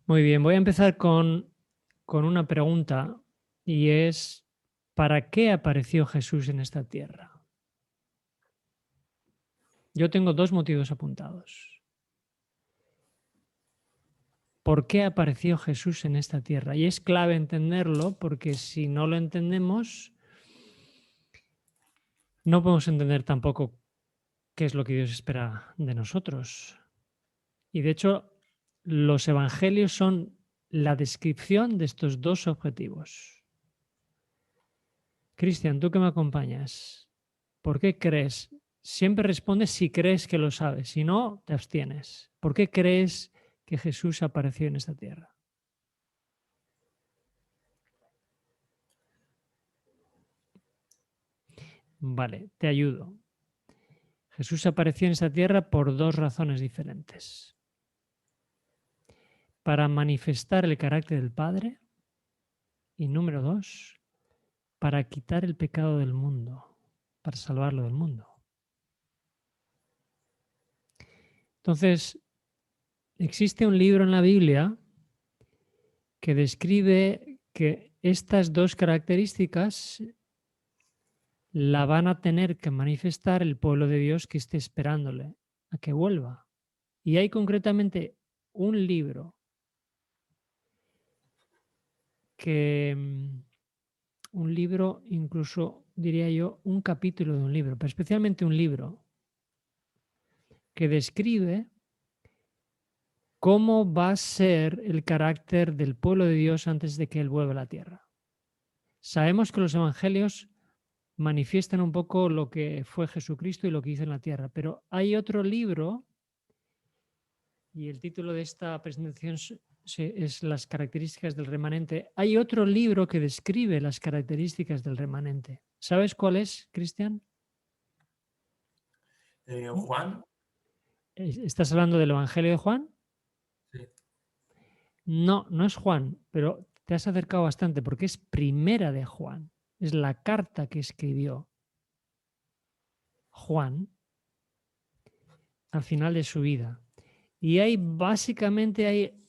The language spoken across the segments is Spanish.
Muy bien, voy a empezar con una pregunta y es, ¿para qué apareció Jesús en esta tierra? Yo tengo dos motivos apuntados. ¿Por qué apareció Jesús en esta tierra? Y es clave entenderlo porque si no lo entendemos, no podemos entender tampoco qué es lo que Dios espera de nosotros. Y de hecho, los evangelios son la descripción de estos dos objetivos. Cristian, tú que me acompañas, ¿por qué crees? Siempre respondes si crees que lo sabes, si no, te abstienes. ¿Por qué crees que Jesús apareció en esta tierra? Vale, te ayudo. Jesús apareció en esta tierra por dos razones diferentes. Para manifestar el carácter del Padre y número dos, para quitar el pecado del mundo, para salvarlo del mundo. Entonces, existe un libro en la Biblia que describe que estas dos características la van a tener que manifestar el pueblo de Dios que esté esperándole a que vuelva. Y hay concretamente un libro que, un libro, incluso diría yo, un capítulo de un libro, pero especialmente un libro que describe cómo va a ser el carácter del pueblo de Dios antes de que Él vuelva a la tierra. Sabemos que los evangelios manifiestan un poco lo que fue Jesucristo y lo que hizo en la tierra, pero hay otro libro y el título de esta presentación es Las características del remanente. Hay otro libro que describe las características del remanente. ¿Sabes cuál es, Cristian? Juan, ¿Estás hablando del Evangelio de Juan? sí. No, no es Juan, pero te has acercado bastante porque es primera de Juan. Es la carta que escribió Juan al final de su vida. Y hay básicamente hay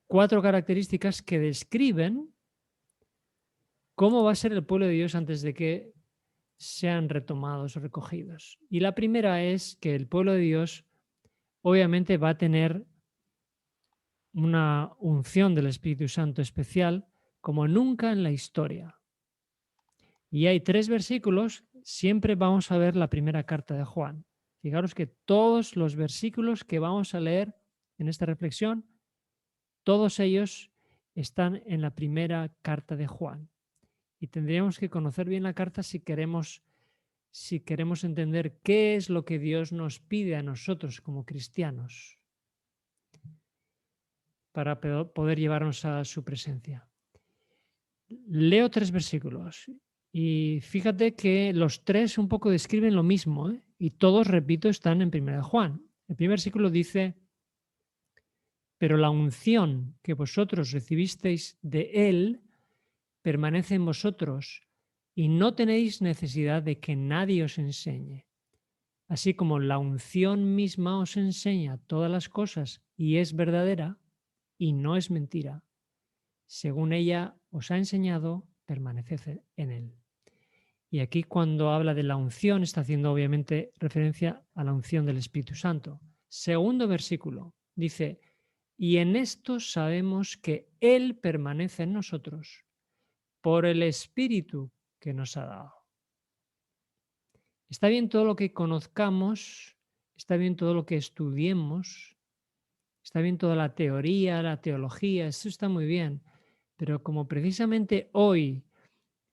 cuatro características que describen cómo va a ser el pueblo de Dios antes de que sean retomados o recogidos. Y la primera es que el pueblo de Dios obviamente va a tener una unción del Espíritu Santo especial como nunca en la historia. Y hay tres versículos, siempre vamos a ver la primera carta de Juan. Fijaros que todos los versículos que vamos a leer en esta reflexión, todos ellos están en la primera carta de Juan. Y tendríamos que conocer bien la carta si queremos entender qué es lo que Dios nos pide a nosotros como cristianos para poder llevarnos a su presencia. Leo tres versículos y fíjate que los tres un poco describen lo mismo, ¿eh? Y todos, repito, están en 1 Juan. El primer versículo dice, pero la unción que vosotros recibisteis de Él permanece en vosotros y no tenéis necesidad de que nadie os enseñe. Así como la unción misma os enseña todas las cosas y es verdadera y no es mentira, según ella os ha enseñado, permaneced en él. Y aquí cuando habla de la unción está haciendo obviamente referencia a la unción del Espíritu Santo. Segundo versículo dice, y en esto sabemos que Él permanece en nosotros por el Espíritu que nos ha dado. Está bien todo lo que conozcamos, está bien todo lo que estudiemos, está bien toda la teoría, la teología, eso está muy bien, pero como precisamente hoy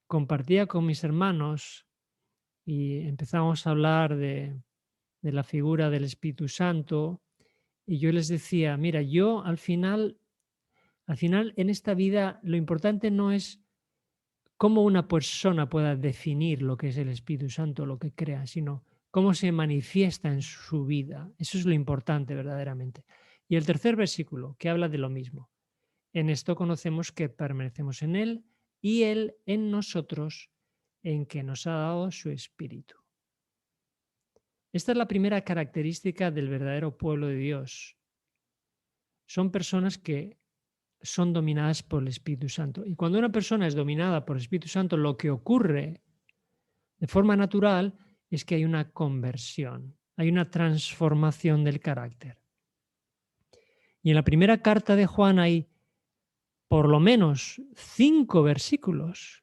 compartía con mis hermanos y empezamos a hablar de la figura del Espíritu Santo, y yo les decía, mira, yo al final en esta vida lo importante no es cómo una persona pueda definir lo que es el Espíritu Santo, lo que crea, sino cómo se manifiesta en su vida. Eso es lo importante verdaderamente. Y el tercer versículo, que habla de lo mismo. En esto conocemos que permanecemos en Él y Él en nosotros, en que nos ha dado su Espíritu. Esta es la primera característica del verdadero pueblo de Dios. Son personas que son dominadas por el Espíritu Santo. Y cuando una persona es dominada por el Espíritu Santo, lo que ocurre de forma natural es que hay una conversión, hay una transformación del carácter. Y en la primera carta de Juan hay por lo menos 5 versículos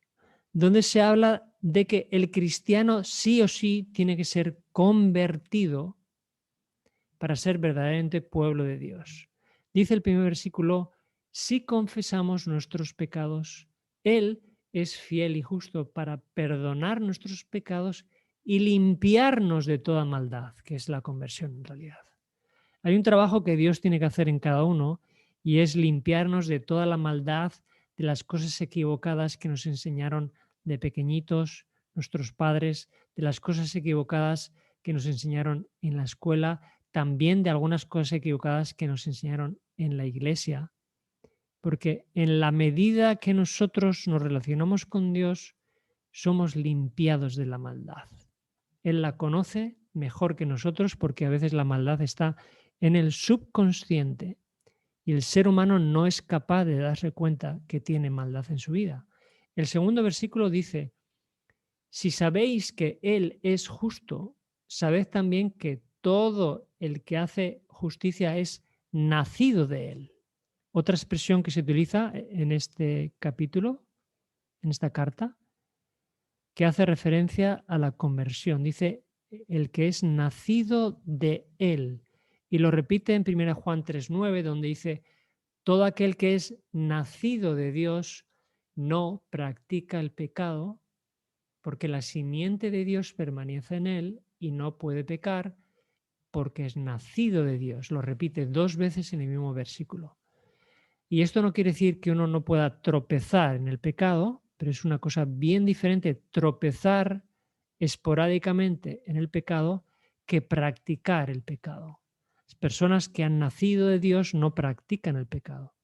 donde se habla de que el cristiano sí o sí tiene que ser convertido para ser verdaderamente pueblo de Dios. Dice el primer versículo, si confesamos nuestros pecados, Él es fiel y justo para perdonar nuestros pecados y limpiarnos de toda maldad, que es la conversión en realidad. Hay un trabajo que Dios tiene que hacer en cada uno y es limpiarnos de toda la maldad, de las cosas equivocadas que nos enseñaron de pequeñitos nuestros padres, de las cosas equivocadas que nos enseñaron en la escuela, también de algunas cosas equivocadas que nos enseñaron en la iglesia. Porque en la medida que nosotros nos relacionamos con Dios, somos limpiados de la maldad. Él la conoce mejor que nosotros porque a veces la maldad está en el subconsciente y el ser humano no es capaz de darse cuenta que tiene maldad en su vida. El segundo versículo dice, si sabéis que Él es justo, sabed también que todo el que hace justicia es nacido de Él. Otra expresión que se utiliza en este capítulo, en esta carta, que hace referencia a la conversión. Dice, el que es nacido de Él. Y lo repite en 1 Juan 3:9, donde dice, todo aquel que es nacido de Dios no practica el pecado, porque la simiente de Dios permanece en él y no puede pecar porque es nacido de Dios. Lo repite 2 veces en el mismo versículo. Y esto no quiere decir que uno no pueda tropezar en el pecado, pero es una cosa bien diferente tropezar esporádicamente en el pecado que practicar el pecado. Las personas que han nacido de Dios no practican el pecado.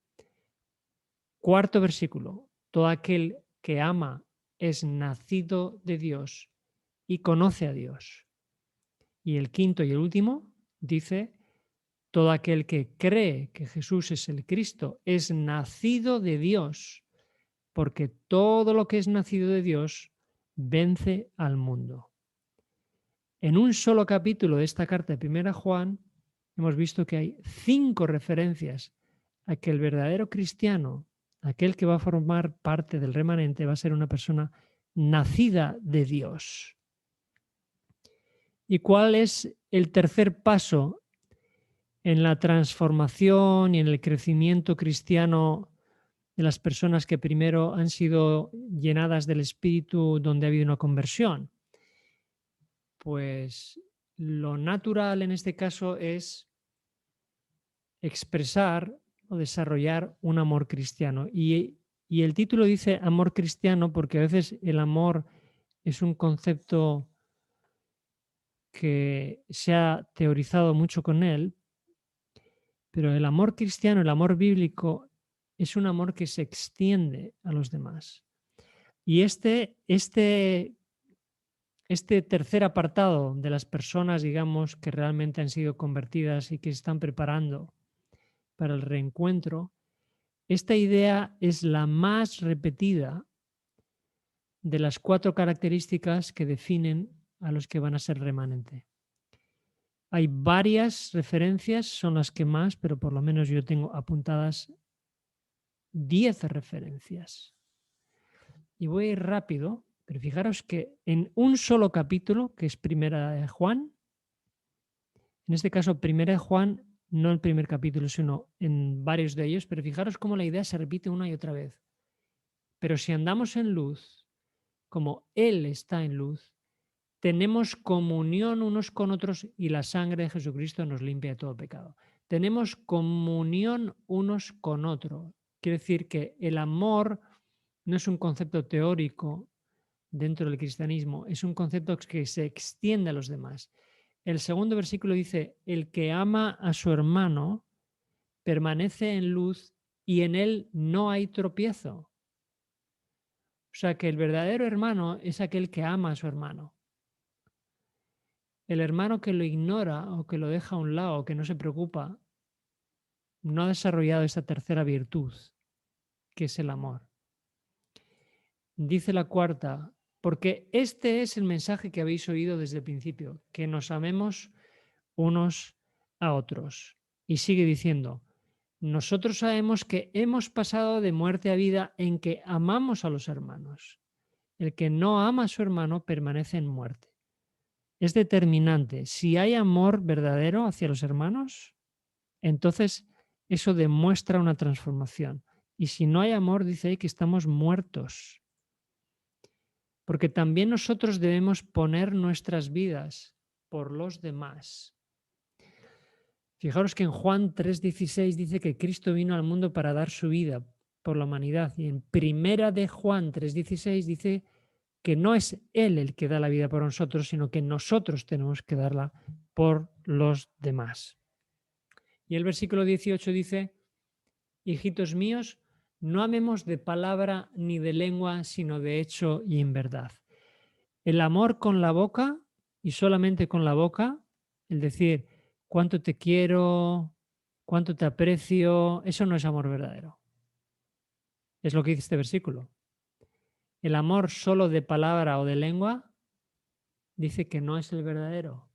Cuarto versículo, todo aquel que ama es nacido de Dios y conoce a Dios. Y el quinto y el último dice, todo aquel que cree que Jesús es el Cristo es nacido de Dios, porque todo lo que es nacido de Dios vence al mundo. En un solo capítulo de esta carta de 1 Juan, hemos visto que hay 5 referencias a que el verdadero cristiano, aquel que va a formar parte del remanente, va a ser una persona nacida de Dios. ¿Y cuál es el tercer paso en la transformación y en el crecimiento cristiano de las personas que primero han sido llenadas del Espíritu donde ha habido una conversión? Pues lo natural en este caso es expresar o desarrollar un amor cristiano. Y el título dice amor cristiano porque a veces el amor es un concepto que se ha teorizado mucho con él, pero el amor cristiano, el amor bíblico, es un amor que se extiende a los demás. Y este tercer apartado de las personas, digamos, que realmente han sido convertidas y que se están preparando para el reencuentro, esta idea es la más repetida de las 4 características que definen a los que van a ser remanente. Hay varias referencias, son las que más, pero por lo menos yo tengo apuntadas 10 referencias. Y voy a ir rápido, pero fijaros que en un solo capítulo, que es Primera de Juan, en este caso Primera de Juan, no el primer capítulo, sino en varios de ellos, pero fijaros cómo la idea se repite una y otra vez. Pero si andamos en luz, como Él está en luz, tenemos comunión unos con otros y la sangre de Jesucristo nos limpia de todo pecado. Tenemos comunión unos con otros. Quiere decir que el amor no es un concepto teórico dentro del cristianismo, es un concepto que se extiende a los demás. El segundo versículo dice, el que ama a su hermano permanece en luz y en él no hay tropiezo. O sea que el verdadero hermano es aquel que ama a su hermano. El hermano que lo ignora o que lo deja a un lado, que no se preocupa, no ha desarrollado esta tercera virtud, que es el amor. Dice la cuarta, porque este es el mensaje que habéis oído desde el principio, que nos amemos unos a otros. Y sigue diciendo, nosotros sabemos que hemos pasado de muerte a vida en que amamos a los hermanos. El que no ama a su hermano permanece en muerte. Es determinante. Si hay amor verdadero hacia los hermanos, entonces eso demuestra una transformación. Y si no hay amor, dice ahí que estamos muertos. Porque también nosotros debemos poner nuestras vidas por los demás. Fijaros que en Juan 3:16 dice que Cristo vino al mundo para dar su vida por la humanidad. Y en primera de Juan 3:16 dice que no es Él el que da la vida por nosotros, sino que nosotros tenemos que darla por los demás. Y el versículo 18 dice, hijitos míos, no amemos de palabra ni de lengua, sino de hecho y en verdad. El amor con la boca y solamente con la boca, el decir cuánto te quiero, cuánto te aprecio, eso no es amor verdadero. Es lo que dice este versículo. El amor solo de palabra o de lengua dice que no es el verdadero.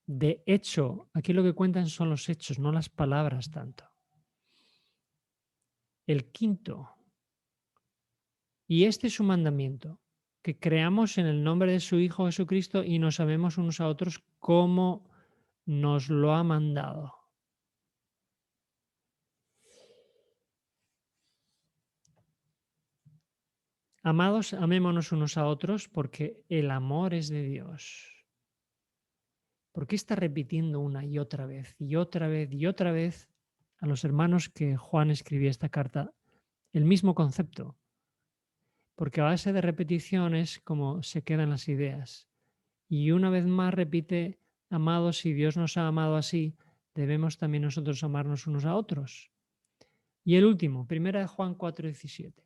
De hecho, aquí lo que cuentan son los hechos, no las palabras tanto. El quinto, y este es su mandamiento, que creamos en el nombre de su Hijo Jesucristo y nos amemos unos a otros como nos lo ha mandado. Amados, amémonos unos a otros porque el amor es de Dios. ¿Por qué está repitiendo una y otra vez y otra vez y otra vez a los hermanos que Juan escribía esta carta el mismo concepto? Porque a base de repeticiones como se quedan las ideas. Y una vez más repite, amados, si Dios nos ha amado así, debemos también nosotros amarnos unos a otros. Y el último, 1 Juan 4:17.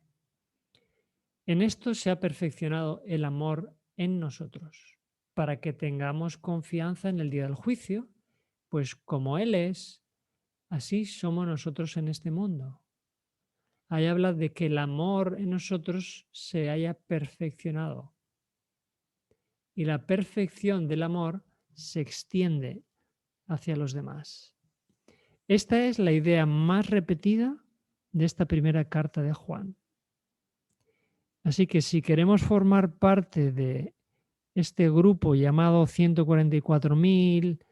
En esto se ha perfeccionado el amor en nosotros, para que tengamos confianza en el día del juicio, pues como Él es, así somos nosotros en este mundo. Ahí habla de que el amor en nosotros se haya perfeccionado. Y la perfección del amor se extiende hacia los demás. Esta es la idea más repetida de esta primera carta de Juan. Así que si queremos formar parte de este grupo llamado 144.000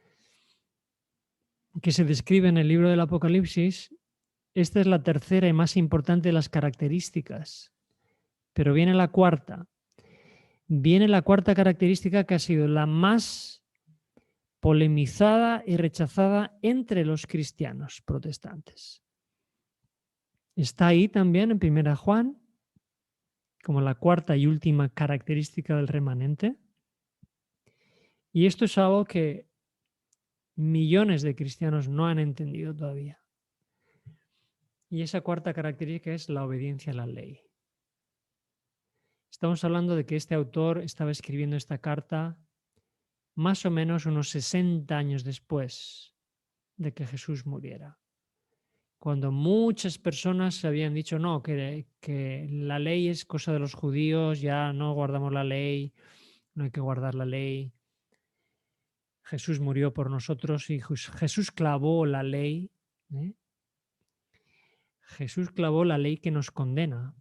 que se describe en el libro del Apocalipsis, esta es la tercera y más importante de las características. Pero viene la cuarta. Viene la cuarta característica que ha sido la más polemizada y rechazada entre los cristianos protestantes. Está ahí también en 1 Juan, como la cuarta y última característica del remanente. Y esto es algo que millones de cristianos no han entendido todavía. Y esa cuarta característica es la obediencia a la ley. Estamos hablando de que este autor estaba escribiendo esta carta más o menos unos 60 años después de que Jesús muriera. Cuando muchas personas habían dicho no, que la ley es cosa de los judíos, ya no guardamos la ley, no hay que guardar la ley. Jesús murió por nosotros y Jesús clavó la ley. Jesús clavó la ley que nos condena,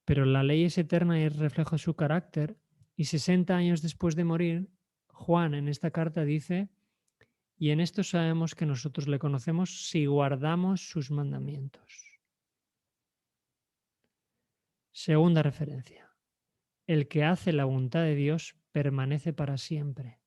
pero la ley es eterna y es reflejo de su carácter. Y 60 años después de morir, Juan en esta carta dice, y en esto sabemos que nosotros le conocemos si guardamos sus mandamientos. Segunda referencia. El que hace la voluntad de Dios permanece para siempre.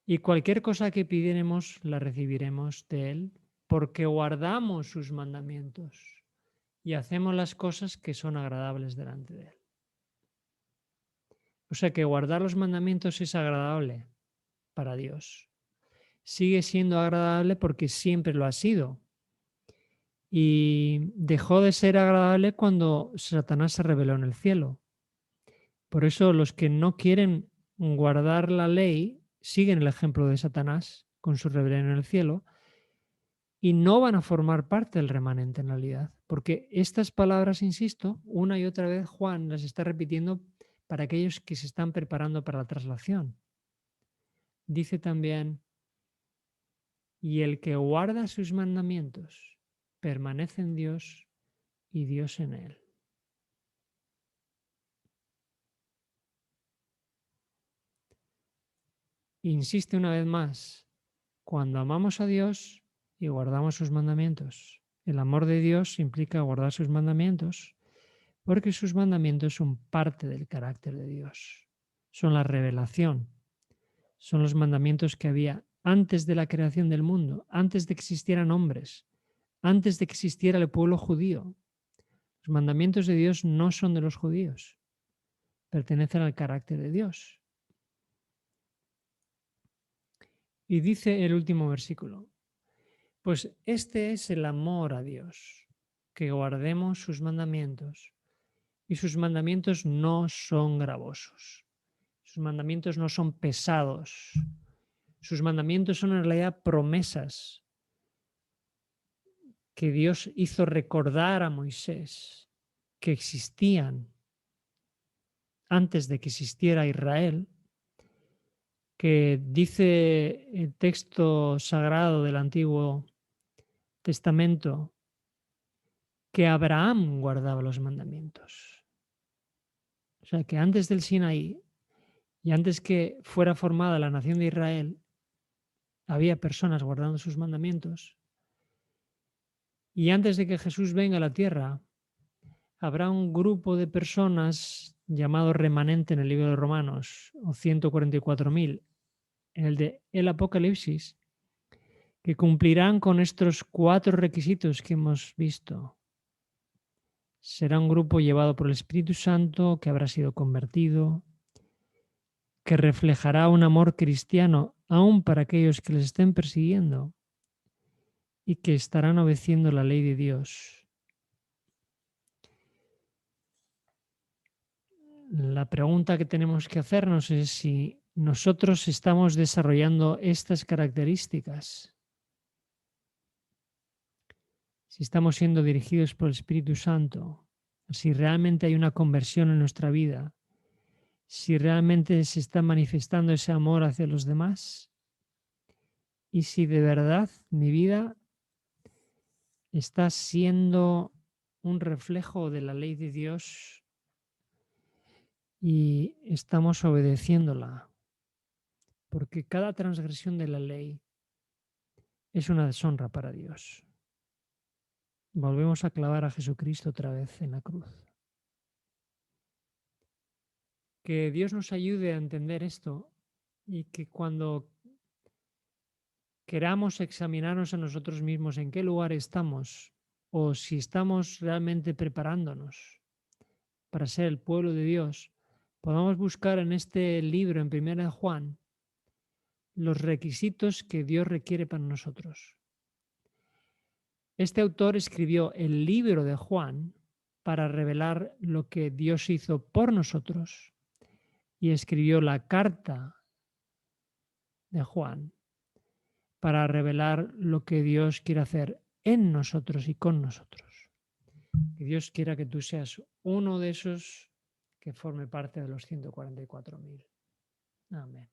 Y cualquier cosa que pidiéremos la recibiremos de Él porque guardamos sus mandamientos y hacemos las cosas que son agradables delante de Él. O sea que guardar los mandamientos es agradable para Dios. Sigue siendo agradable porque siempre lo ha sido. Y dejó de ser agradable cuando Satanás se rebeló en el cielo. Por eso los que no quieren guardar la ley siguen el ejemplo de Satanás con su rebelión en el cielo, y no van a formar parte del remanente en realidad, porque estas palabras, insisto, una y otra vez Juan las está repitiendo para aquellos que se están preparando para la traslación. Dice también, y el que guarda sus mandamientos permanece en Dios y Dios en él. Insiste una vez más, cuando amamos a Dios y guardamos sus mandamientos. El amor de Dios implica guardar sus mandamientos, porque sus mandamientos son parte del carácter de Dios. Son la revelación. Son los mandamientos que había antes de la creación del mundo, antes de que existieran hombres, antes de que existiera el pueblo judío. Los mandamientos de Dios no son de los judíos, pertenecen al carácter de Dios. Y dice el último versículo, pues este es el amor a Dios, que guardemos sus mandamientos, y sus mandamientos no son gravosos, sus mandamientos no son pesados, sus mandamientos son en realidad promesas que Dios hizo recordar a Moisés que existían antes de que existiera Israel, que dice el texto sagrado del Antiguo Testamento que Abraham guardaba los mandamientos. O sea, que antes del Sinaí y antes que fuera formada la nación de Israel, había personas guardando sus mandamientos. Y antes de que Jesús venga a la tierra, habrá un grupo de personas llamado remanente en el libro de Romanos, o 144.000, en el de el Apocalipsis, que cumplirán con estos 4 requisitos que hemos visto. Será un grupo llevado por el Espíritu Santo, que habrá sido convertido, que reflejará un amor cristiano aún para aquellos que les estén persiguiendo y que estarán obedeciendo la ley de Dios. La pregunta que tenemos que hacernos es si nosotros estamos desarrollando estas características, si estamos siendo dirigidos por el Espíritu Santo, si realmente hay una conversión en nuestra vida, si realmente se está manifestando ese amor hacia los demás y si de verdad mi vida está siendo un reflejo de la ley de Dios y estamos obedeciéndola. Porque cada transgresión de la ley es una deshonra para Dios. Volvemos a clavar a Jesucristo otra vez en la cruz. Que Dios nos ayude a entender esto y que cuando queramos examinarnos a nosotros mismos en qué lugar estamos o si estamos realmente preparándonos para ser el pueblo de Dios, podamos buscar en este libro, en 1 Juan, los requisitos que Dios requiere para nosotros. Este autor escribió el libro de Juan para revelar lo que Dios hizo por nosotros y escribió la carta de Juan para revelar lo que Dios quiere hacer en nosotros y con nosotros. Que Dios quiera que tú seas uno de esos que forme parte de los 144.000. Amén.